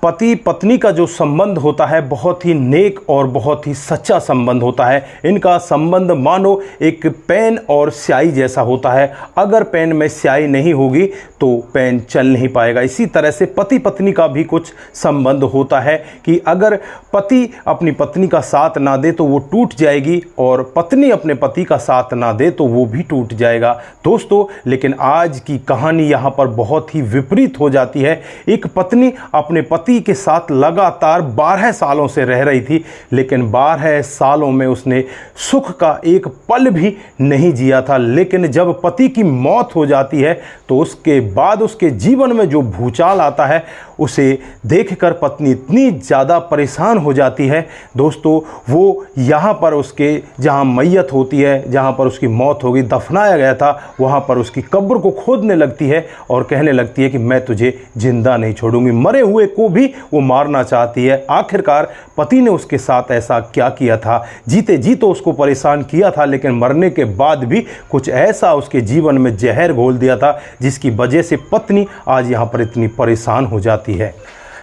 पति पत्नी का जो संबंध होता है बहुत ही नेक और बहुत ही सच्चा संबंध होता है। इनका संबंध मानो एक पेन और स्याही जैसा होता है। अगर पेन में स्याही नहीं होगी तो पेन चल नहीं पाएगा। इसी तरह से पति पत्नी का भी कुछ संबंध होता है कि अगर पति अपनी पत्नी का साथ ना दे तो वो टूट जाएगी और पत्नी अपने पति का साथ ना दे तो वो भी टूट जाएगा। दोस्तों, लेकिन आज की कहानी यहाँ पर बहुत ही विपरीत हो जाती है। एक पत्नी अपने पति के साथ लगातार 12 सालों से रह रही थी, लेकिन 12 सालों में उसने सुख का एक पल भी नहीं जिया था। लेकिन जब पति की मौत हो जाती है तो उसके बाद उसके जीवन में जो भूचाल आता है उसे देखकर पत्नी इतनी ज़्यादा परेशान हो जाती है दोस्तों, वो यहाँ पर उसके जहाँ मैयत होती है, जहाँ पर उसकी मौत होगी, दफनाया गया था, वहाँ पर उसकी कब्र को खोदने लगती है और कहने लगती है कि मैं तुझे जिंदा नहीं छोड़ूंगी। मरे हुए को भी वो मारना चाहती है। आखिरकार पति ने उसके साथ ऐसा क्या किया था? जीते जी तो उसको परेशान किया था, लेकिन मरने के बाद भी कुछ ऐसा उसके जीवन में जहर घोल दिया था जिसकी वजह से पत्नी आज यहाँ पर इतनी परेशान हो जाती है।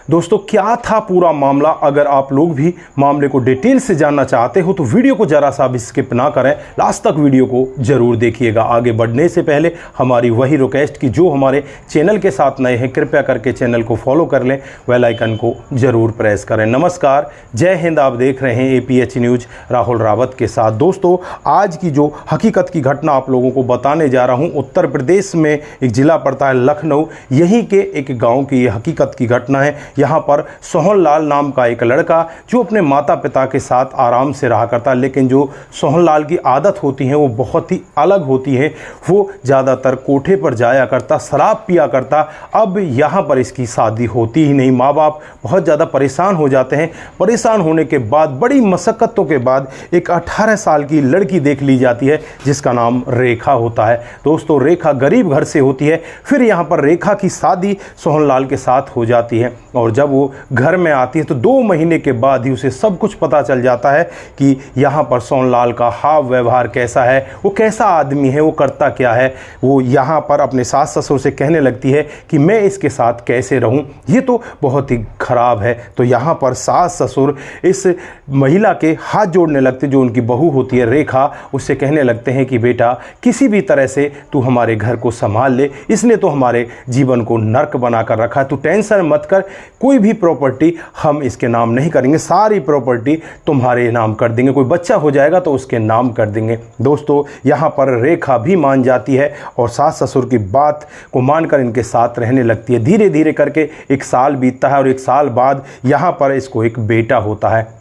दोस्तों, क्या था पूरा मामला? अगर आप लोग भी मामले को डिटेल से जानना चाहते हो तो वीडियो को जरा सा भी स्किप ना करें, लास्ट तक वीडियो को जरूर देखिएगा। आगे बढ़ने से पहले हमारी वही रिक्वेस्ट कि जो हमारे चैनल के साथ नए हैं कृपया करके चैनल को फॉलो कर लें, बेल आइकन को जरूर प्रेस करें। नमस्कार, जय हिंद। आप देख रहे हैं APH न्यूज राहुल रावत के साथ। दोस्तों, आज की जो हकीकत की घटना आप लोगों को बताने जा रहा हूँ, उत्तर प्रदेश में एक जिला पड़ता है लखनऊ, यहीं के एक गाँव की ये हकीकत की घटना है। यहाँ पर सोहनलाल नाम का एक लड़का जो अपने माता पिता के साथ आराम से रहा करता, लेकिन जो सोहनलाल की आदत होती है वो बहुत ही अलग होती है। वो ज़्यादातर कोठे पर जाया करता, शराब पिया करता। अब यहाँ पर इसकी शादी होती ही नहीं। माँ बाप बहुत ज़्यादा परेशान हो जाते हैं। परेशान होने के बाद बड़ी मशक्क़तों के बाद एक 18 साल की लड़की देख ली जाती है जिसका नाम रेखा होता है। दोस्तों, रेखा गरीब घर से होती है। फिर यहाँ पर रेखा की शादी सोहनलाल के साथ हो जाती है और जब वो घर में आती है तो 2 महीने के बाद ही उसे सब कुछ पता चल जाता है कि यहाँ पर सोहनलाल का हाव व्यवहार कैसा है, वो कैसा आदमी है, वो करता क्या है। वो यहाँ पर अपने सास ससुर से कहने लगती है कि मैं इसके साथ कैसे रहूँ, ये तो बहुत ही खराब है। तो यहाँ पर सास ससुर इस महिला के हाथ जोड़ने लगते, जो उनकी बहू होती है रेखा, उससे कहने लगते हैं कि बेटा किसी भी तरह से तू हमारे घर को संभाल ले, इसने तो हमारे जीवन को नर्क बना कर रखा है, तू टेंशन मत कर, कोई भी प्रॉपर्टी हम इसके नाम नहीं करेंगे, सारी प्रॉपर्टी तुम्हारे नाम कर देंगे, कोई बच्चा हो जाएगा तो उसके नाम कर देंगे। दोस्तों, यहाँ पर रेखा भी मान जाती है और सास ससुर की बात को मानकर इनके साथ रहने लगती है। धीरे धीरे करके 1 साल बीतता है और 1 साल बाद यहाँ पर इसको एक बेटा होता है।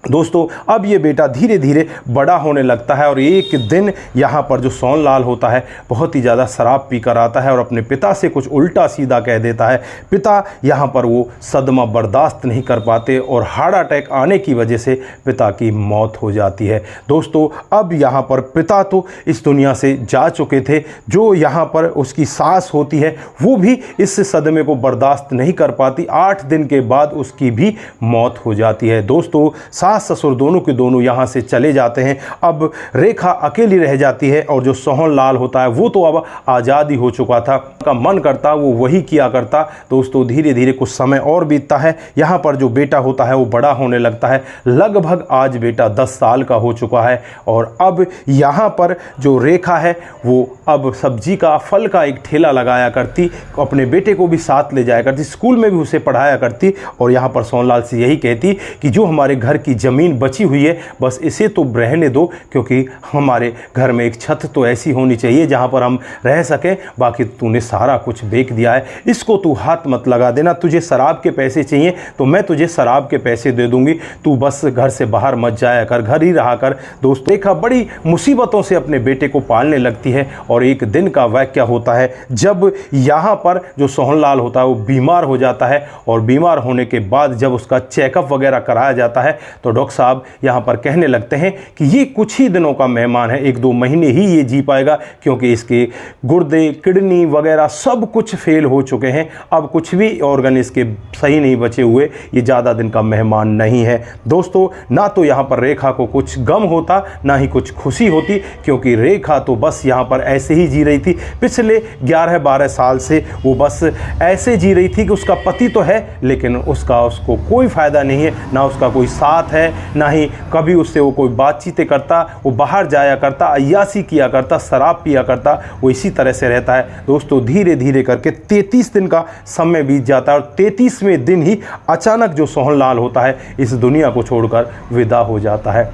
दोस्तों, अब ये बेटा धीरे धीरे बड़ा होने लगता है और एक दिन यहाँ पर जो सोहनलाल होता है बहुत ही ज़्यादा शराब पीकर आता है और अपने पिता से कुछ उल्टा सीधा कह देता है। पिता यहाँ पर वो सदमा बर्दाश्त नहीं कर पाते और हार्ट अटैक आने की वजह से पिता की मौत हो जाती है। दोस्तों, अब यहाँ पर पिता तो इस दुनिया से जा चुके थे, जो यहाँ पर उसकी सास होती है वो भी इस सदमे को बर्दाश्त नहीं कर पाती। 8 दिन के बाद उसकी भी मौत हो जाती है। दोस्तों, सास ससुर दोनों के दोनों यहाँ से चले जाते हैं। अब रेखा अकेली रह जाती है और जो सोहनलाल होता है वो तो अब आज़ादी हो चुका था, का मन करता वो वही किया करता। दोस्तों, धीरे धीरे कुछ समय और बीतता है। यहाँ पर जो बेटा होता है वो बड़ा होने लगता है। लगभग आज बेटा 10 साल का हो चुका है और अब यहाँ पर जो रेखा है वो अब सब्जी का, फल का एक ठेला लगाया करती, अपने बेटे को भी साथ ले जाया करती, स्कूल में भी उसे पढ़ाया करती और यहाँ पर सोहनलाल से यही कहती कि जो हमारे घर की ज़मीन बची हुई है बस इसे तो रहने दो, क्योंकि हमारे घर में एक छत तो ऐसी होनी चाहिए जहाँ पर हम रह सकें, बाकी तूने सारा कुछ बेच दिया है, इसको तू हाथ मत लगा देना। तुझे शराब के पैसे चाहिए तो मैं तुझे शराब के पैसे दे दूंगी, तू बस घर से बाहर मत जाया कर, घर ही रहा कर। दोस्तों, रेखा बड़ी मुसीबतों से अपने बेटे को पालने लगती है और एक दिन का वाक़या होता है जब यहाँ पर जो सोहनलाल होता है वो बीमार हो जाता है और बीमार होने के बाद जब उसका चेकअप वगैरह कराया जाता है तो डॉक्टर साहब यहाँ पर कहने लगते हैं कि ये कुछ ही दिनों का मेहमान है, 1-2 महीने ही ये जी पाएगा, क्योंकि इसके गुर्दे, किडनी वगैरह सब कुछ फेल हो चुके हैं, अब कुछ भी ऑर्गन इसके सही नहीं बचे हुए, ये ज़्यादा दिन का मेहमान नहीं है। दोस्तों, ना तो यहाँ पर रेखा को कुछ गम होता, ना ही कुछ खुशी होती, क्योंकि रेखा तो बस यहाँ पर ऐसे ही जी रही थी। पिछले 11-12 साल से वो बस ऐसे जी रही थी कि उसका पति तो है, लेकिन उसको कोई फ़ायदा नहीं है, ना उसका कोई साथ है, ना ही कभी उससे वो कोई बातचीतें करता। वो बाहर जाया करता, अय्यासी किया करता, शराब पिया करता, वो इसी तरह से रहता है। दोस्तों, धीरे धीरे करके 33 दिन का समय बीत जाता है और 33वें दिन ही अचानक जो सोहनलाल होता है इस दुनिया को छोड़कर विदा हो जाता है।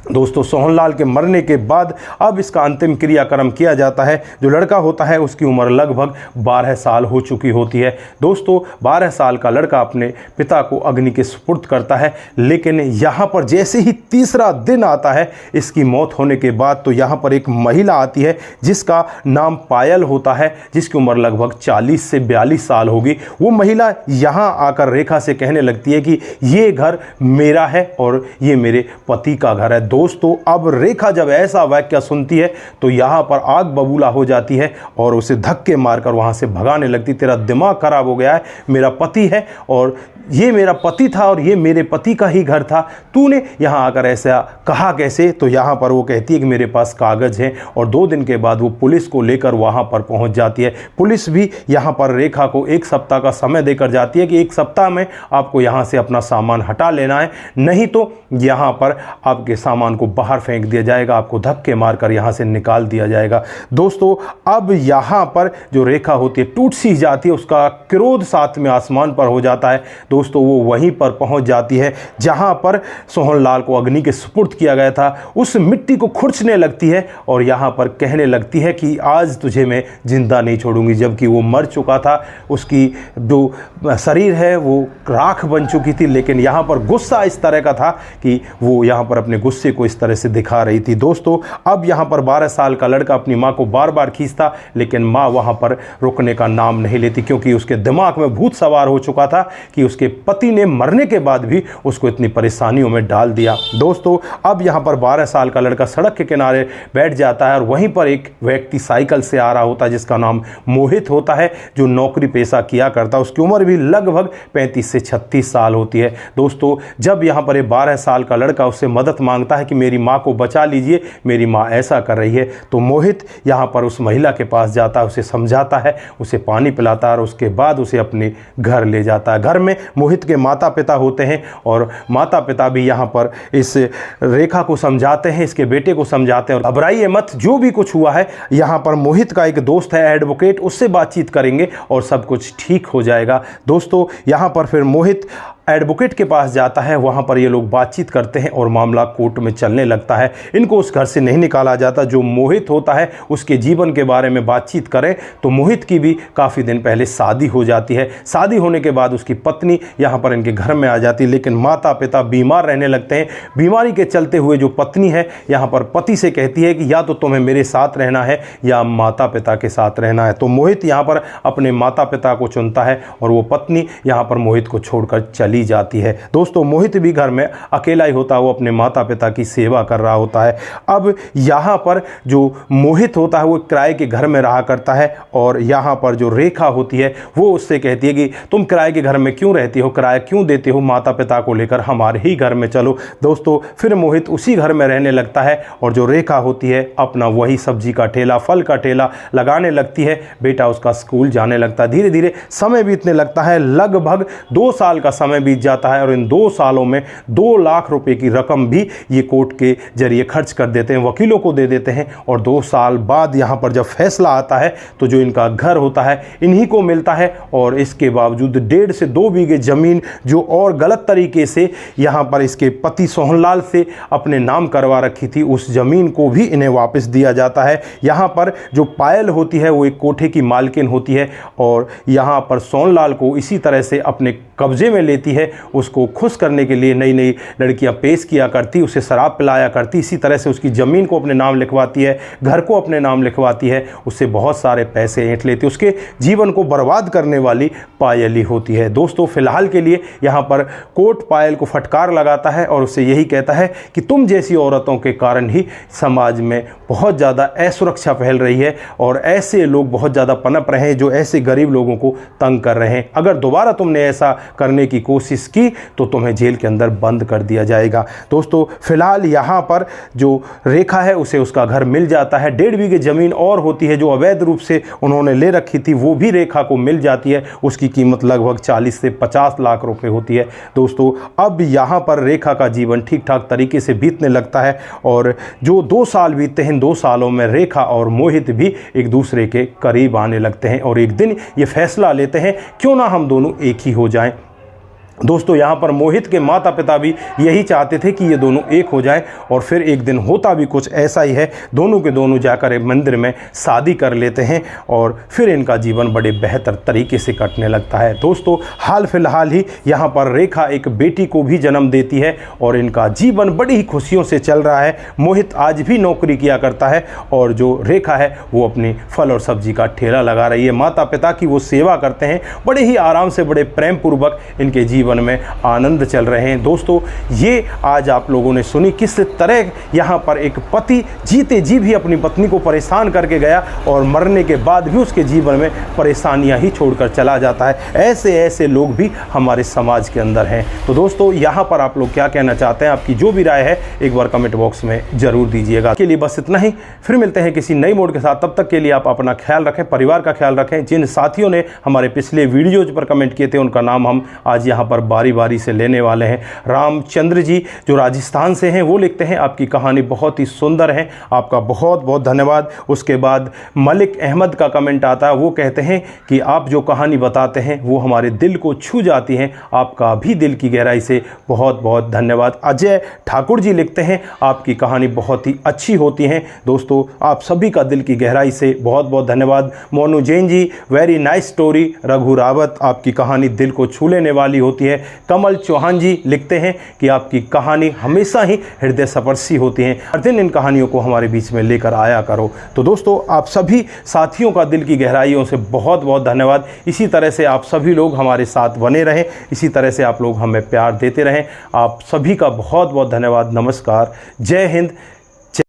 दोस्तों, सोहनलाल के मरने के बाद अब इसका अंतिम क्रियाक्रम किया जाता है। जो लड़का होता है उसकी उम्र लगभग 12 साल हो चुकी होती है। दोस्तों, 12 साल का लड़का अपने पिता को अग्नि के सुपुर्द करता है, लेकिन यहाँ पर जैसे ही तीसरा दिन आता है इसकी मौत होने के बाद, तो यहाँ पर एक महिला आती है जिसका नाम पायल होता है, जिसकी उम्र लगभग 40 से 42 साल होगी। वो महिला यहाँ आकर रेखा से कहने लगती है कि ये घर मेरा है और ये मेरे पति का घर है। दोस्तों, अब रेखा जब ऐसा वाक्य सुनती है तो यहाँ पर आग बबूला हो जाती है और उसे धक्के मारकर वहाँ से भगाने लगती। तेरा दिमाग खराब हो गया है, मेरा पति है और ये मेरा पति था और ये मेरे पति का ही घर था, तूने यहाँ आकर ऐसा कहा कैसे? तो यहाँ पर वो कहती है कि मेरे पास कागज़ हैं, और 2 दिन के बाद वो पुलिस को लेकर वहाँ पर पहुँच जाती है। पुलिस भी यहाँ पर रेखा को 1 सप्ताह का समय देकर जाती है कि 1 सप्ताह में आपको यहाँ से अपना सामान हटा लेना है, नहीं तो यहाँ पर आपके सामान को बाहर फेंक दिया जाएगा, आपको धक्के मारकर यहाँ से निकाल दिया जाएगा। दोस्तों, अब यहाँ पर जो रेखा होती है टूट सी जाती है, उसका क्रोध 7वें आसमान पर हो जाता है। दोस्तों, वो वहीं पर पहुंच जाती है जहां पर सोहनलाल को अग्नि के सुपुर्द किया गया था। उस मिट्टी को खुरचने लगती है और यहां पर कहने लगती है कि आज तुझे मैं जिंदा नहीं छोड़ूंगी, जबकि वो मर चुका था। उसकी जो शरीर है वो राख बन चुकी थी, लेकिन यहां पर गुस्सा इस तरह का था कि वो यहां पर अपने गुस्से को इस तरह से दिखा रही थी। दोस्तों, अब यहां पर 12 साल का लड़का अपनी मां को बार बार खींचता, लेकिन मां वहां पर रुकने का नाम नहीं लेती, क्योंकि उसके दिमाग में भूत सवार हो चुका था कि उसके पति ने मरने के बाद भी उसको इतनी परेशानियों में डाल दिया। दोस्तों, अब यहां पर 12 साल का लड़का सड़क के किनारे बैठ जाता है और वहीं पर एक व्यक्ति साइकिल से आ रहा होता है जिसका नाम मोहित होता है, जो नौकरी पेशा किया करता है। उसकी उम्र भी लगभग 35 से 36 साल होती है। दोस्तों, जब यहां पर 12 साल का लड़का उससे मदद मांगता है कि मेरी मां को बचा लीजिए, मेरी मां ऐसा कर रही है, तो मोहित यहां पर उस महिला के पास जाता है, उसे समझाता है, उसे पानी पिलाता है और उसके बाद उसे अपने घर ले जाता है। घर में मोहित के माता पिता होते हैं और माता पिता भी यहाँ पर इस रेखा को समझाते हैं, इसके बेटे को समझाते हैं और घबराइए मत, जो भी कुछ हुआ है, यहाँ पर मोहित का एक दोस्त है एडवोकेट, उससे बातचीत करेंगे और सब कुछ ठीक हो जाएगा। दोस्तों, यहाँ पर फिर मोहित एडवोकेट के पास जाता है, वहाँ पर ये लोग बातचीत करते हैं और मामला कोर्ट में चलने लगता है। इनको उस घर से नहीं निकाला जाता। जो मोहित होता है उसके जीवन के बारे में बातचीत करें तो मोहित की भी काफ़ी दिन पहले शादी हो जाती है। शादी होने के बाद उसकी पत्नी यहाँ पर इनके घर में आ जाती है, लेकिन माता पिता बीमार रहने लगते हैं। बीमारी के चलते हुए जो पत्नी है यहाँ पर पति से कहती है कि या तो तुम्हें मेरे साथ रहना है या माता पिता के साथ रहना है। तो मोहित यहाँ पर अपने माता पिता को चुनता है और वो पत्नी यहाँ पर मोहित को छोड़कर चली जाती है। दोस्तों, मोहित भी घर में अकेला ही होता है, वो अपने माता पिता की सेवा कर रहा होता है। अब यहाँ पर जो मोहित होता है वो किराए के घर में रहा करता है और यहाँ पर जो रेखा होती है वो उससे कहती है कि तुम किराए के घर में क्यों रहती हो, किराया क्यों देते हो, माता पिता को लेकर हमारे ही घर में चलो। दोस्तों, फिर मोहित उसी घर में रहने लगता है और जो रेखा होती है अपना वही सब्जी का ठेला, फल का ठेला लगाने लगती है। बेटा उसका स्कूल जाने लगता है। धीरे धीरे समय बीतने लगता है, लगभग 2 साल का समय बीत जाता है और इन 2 सालों में 2 लाख रुपए की रकम भी ये कोर्ट के जरिए खर्च कर देते हैं, वकीलों को दे देते हैं। और 2 साल बाद यहाँ पर जब फैसला आता है तो जो इनका घर होता है इन्हीं को मिलता है और इसके बावजूद 1.5 से 2 बीघे ज़मीन जो और गलत तरीके से यहाँ पर इसके पति सोहनलाल से अपने नाम करवा रखी थी, उस ज़मीन को भी इन्हें वापस दिया जाता है। यहाँ पर जो पायल होती है वो एक कोठे की मालकिन होती है और यहाँ पर सोहनलाल को इसी तरह से अपने कब्जे में लेती रहती है उसको खुश करने के लिए नई नई लड़कियां पेश किया करती, उसे शराब पिलाया करती, इसी तरह से उसकी ज़मीन को अपने नाम लिखवाती है, घर को अपने नाम लिखवाती है, उससे बहुत सारे पैसे ऐंठ लेती है, उसके जीवन को बर्बाद करने वाली पायल ही होती है। दोस्तों फिलहाल के लिए यहाँ पर कोर्ट पायल को फटकार लगाता है और उससे यही कहता है कि तुम जैसी औरतों के कारण ही समाज में बहुत ज़्यादा असुरक्षा फैल रही है और ऐसे लोग बहुत ज़्यादा पनप रहे हैं जो ऐसे गरीब लोगों को तंग कर रहे हैं। अगर दोबारा तुमने ऐसा करने की कोशिश की तो तुम्हें जेल के अंदर बंद कर दिया जाएगा। दोस्तों फिलहाल यहाँ पर जो रेखा है उसे उसका घर मिल जाता है, 1.5 बीघे ज़मीन और होती है जो अवैध रूप से उन्होंने ले रखी थी, वो भी रेखा को मिल जाती है। उसकी कीमत लगभग 40 से 50 लाख रुपए होती है। दोस्तों अब यहाँ पर रेखा का जीवन ठीक ठाक तरीके से बीतने लगता है और जो 2 साल बीतते हैं, 2 सालों में रेखा और मोहित भी एक दूसरे के करीब आने लगते हैं और एक दिन ये फैसला लेते हैं क्यों ना हम दोनों एक ही हो जाएं। दोस्तों यहाँ पर मोहित के माता पिता भी यही चाहते थे कि ये दोनों एक हो जाए और फिर एक दिन होता भी कुछ ऐसा ही है, दोनों के दोनों जाकर एक मंदिर में शादी कर लेते हैं और फिर इनका जीवन बड़े बेहतर तरीके से कटने लगता है। दोस्तों हाल फिलहाल ही यहाँ पर रेखा एक बेटी को भी जन्म देती है और इनका जीवन बड़ी ही खुशियों से चल रहा है। मोहित आज भी नौकरी किया करता है और जो रेखा है वो अपनी फल और सब्जी का ठेला लगा रही है। माता पिता की वो सेवा करते हैं, बड़े ही आराम से, बड़े प्रेम पूर्वक इनके जीवन में आनंद चल रहे हैं। दोस्तों ये आज आप लोगों ने सुनी किस तरह यहाँ पर एक पति जीते जी भी अपनी पत्नी को परेशान करके गया और मरने के बाद भी उसके जीवन में परेशानियां ही छोड़कर चला जाता है। ऐसे ऐसे लोग भी हमारे समाज के अंदर हैं। तो दोस्तों यहाँ पर आप लोग क्या कहना चाहते हैं, आपकी जो भी राय है एक बार कमेंट बॉक्स में जरूर दीजिएगा। के लिए बस इतना ही, फिर मिलते हैं किसी नई मोड के साथ। तब तक के लिए आप अपना ख्याल रखें, परिवार का ख्याल रखें। जिन साथियों ने हमारे पिछले वीडियोज पर कमेंट किए थे उनका नाम हम आज यहाँ पर बारी बारी से लेने वाले हैं। रामचंद्र जी जो राजस्थान से हैं वो लिखते हैं आपकी कहानी बहुत ही सुंदर है, आपका बहुत बहुत धन्यवाद। उसके बाद मलिक अहमद का कमेंट आता है, वो कहते हैं कि आप जो कहानी बताते हैं वो हमारे दिल को छू जाती हैं, आपका भी दिल की गहराई से बहुत बहुत धन्यवाद। अजय ठाकुर जी लिखते हैं आपकी कहानी बहुत ही अच्छी होती है। दोस्तों आप सभी का दिल की गहराई से बहुत बहुत धन्यवाद। Monu Jain ji very nice story. Raghu Rawat आपकी कहानी दिल को छू लेने वाली होती है। कमल चौहान जी लिखते हैं कि आपकी कहानी हमेशा ही हृदय स्पर्शी होती हैं, हर दिन इन कहानियों को हमारे बीच में लेकर आया करो। तो दोस्तों आप सभी साथियों का दिल की गहराइयों से बहुत बहुत धन्यवाद। इसी तरह से आप सभी लोग हमारे साथ बने रहें, इसी तरह से आप लोग हमें प्यार देते रहें। आप सभी का बहुत बहुत धन्यवाद। नमस्कार, जय हिंद,